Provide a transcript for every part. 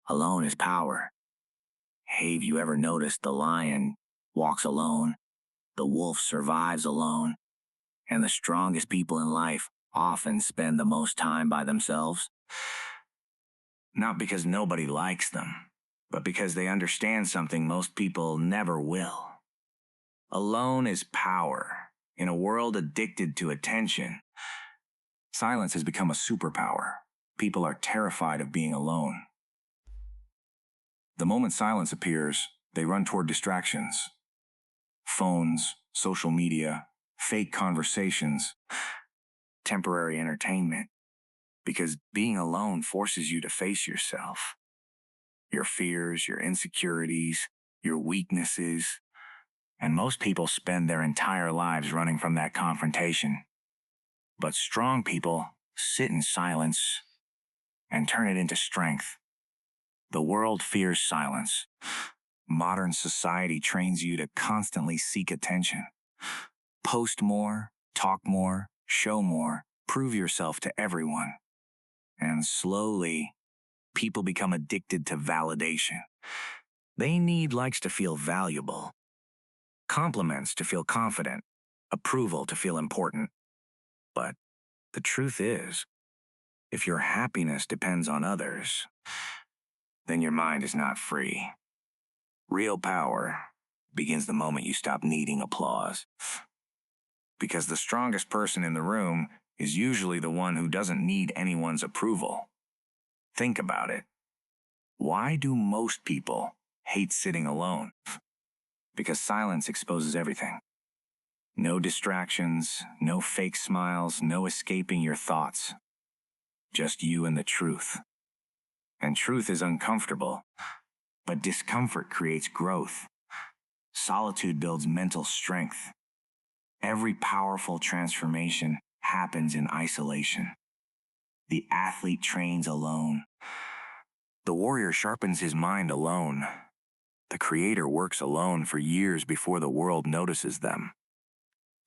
Alone is power. Have you ever noticed the lion walks alone, the wolf survives alone, and the strongest people in life often spend the most time by themselves? Not because nobody likes them, but because they understand something most people never will. Alone is power. In a world addicted to attention, silence has become a superpower. People are terrified of being alone. The moment silence appears, they run toward distractions. Phones, social media, fake conversations, temporary entertainment. Because being alone forces you to face yourself. Your fears, your insecurities, your weaknesses. And most people spend their entire lives running from that confrontation. But strong people sit in silence and turn it into strength. The world fears silence. Modern society trains you to constantly seek attention. Post more, talk more, show more, prove yourself to everyone. And slowly, people become addicted to validation. They need likes to feel valuable, compliments to feel confident, approval to feel important. But the truth is, if your happiness depends on others, then your mind is not free. Real power begins the moment you stop needing applause. Because the strongest person in the room is usually the one who doesn't need anyone's approval. Think about it. Why do most people hate sitting alone? Because silence exposes everything. No distractions, no fake smiles, no escaping your thoughts. Just you and the truth. And truth is uncomfortable, but discomfort creates growth. Solitude builds mental strength. Every powerful transformation happens in isolation. The athlete trains alone. The warrior sharpens his mind alone. The creator works alone for years before the world notices them.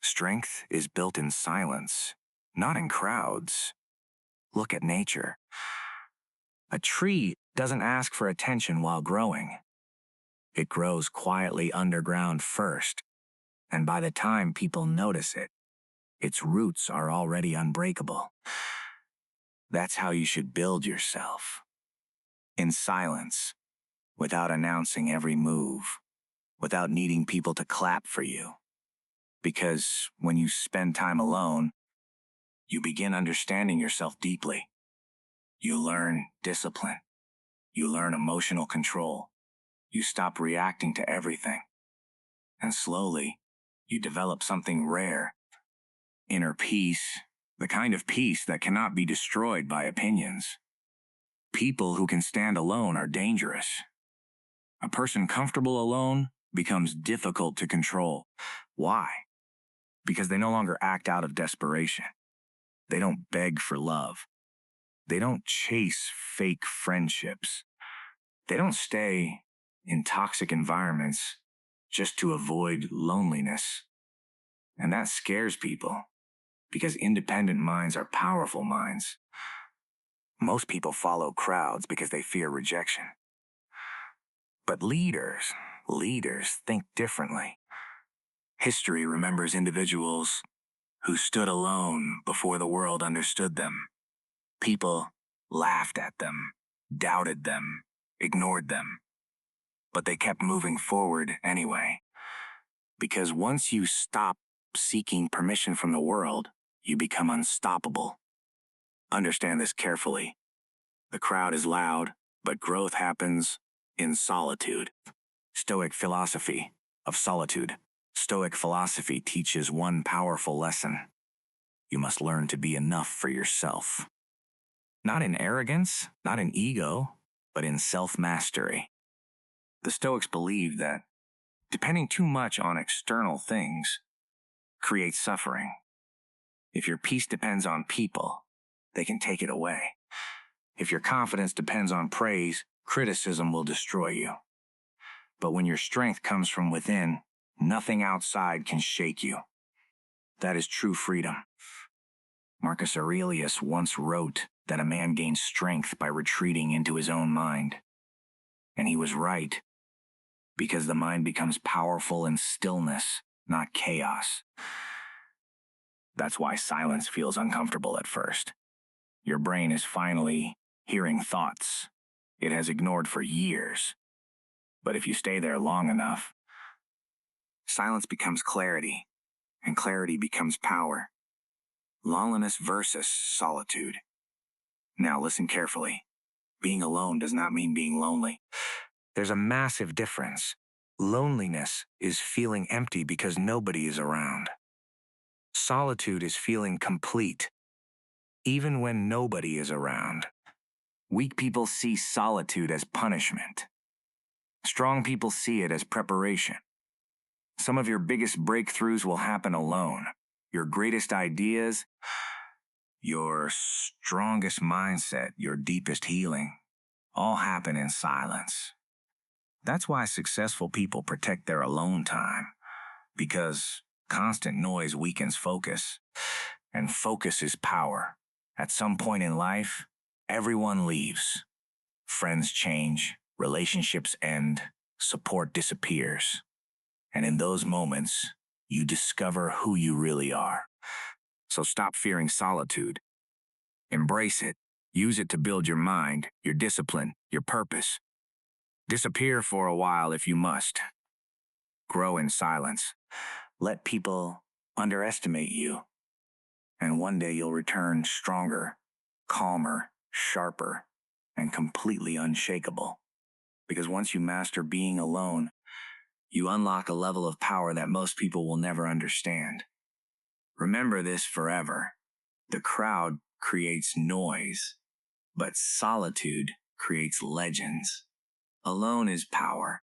Strength is built in silence, not in crowds. Look at nature. A tree doesn't ask for attention while growing. It grows quietly underground first, and by the time people notice it, its roots are already unbreakable. That's how you should build yourself. In silence, without announcing every move, without needing people to clap for you. Because when you spend time alone, you begin understanding yourself deeply. You learn discipline. You learn emotional control. You stop reacting to everything. And slowly, you develop something rare. Inner peace, the kind of peace that cannot be destroyed by opinions. People who can stand alone are dangerous. A person comfortable alone becomes difficult to control. Why? Because they no longer act out of desperation. They don't beg for love. They don't chase fake friendships. They don't stay in toxic environments just to avoid loneliness. And that scares people, because independent minds are powerful minds. Most people follow crowds because they fear rejection. But leaders think differently. History remembers individuals who stood alone before the world understood them. People laughed at them, doubted them, ignored them. But they kept moving forward anyway. Because once you stop seeking permission from the world, you become unstoppable. Understand this carefully. The crowd is loud, but growth happens in solitude. Stoic philosophy of solitude. Stoic philosophy teaches one powerful lesson. You must learn to be enough for yourself. Not in arrogance, not in ego, but in self-mastery. The Stoics believe that depending too much on external things creates suffering. If your peace depends on people, they can take it away. If your confidence depends on praise, criticism will destroy you. But when your strength comes from within, nothing outside can shake you. That is true freedom. Marcus Aurelius once wrote that a man gains strength by retreating into his own mind. And he was right, because the mind becomes powerful in stillness, not chaos. That's why silence feels uncomfortable at first. Your brain is finally hearing thoughts it has ignored for years. But if you stay there long enough, silence becomes clarity, and clarity becomes power. Loneliness versus solitude. Now listen carefully. Being alone does not mean being lonely. There's a massive difference. Loneliness is feeling empty because nobody is around. Solitude is feeling complete, even when nobody is around. Weak people see solitude as punishment. Strong people see it as preparation. Some of your biggest breakthroughs will happen alone. Your greatest ideas, your strongest mindset, your deepest healing, all happen in silence. That's why successful people protect their alone time, because constant noise weakens focus, and focus is power. At some point in life, everyone leaves. Friends change, relationships end, support disappears. And in those moments, you discover who you really are. So stop fearing solitude. Embrace it. Use it to build your mind, your discipline, your purpose. Disappear for a while if you must. Grow in silence. Let people underestimate you. And one day you'll return stronger, calmer, sharper, and completely unshakable. Because once you master being alone, you unlock a level of power that most people will never understand. Remember this forever. The crowd creates noise, but solitude creates legends. Alone is power.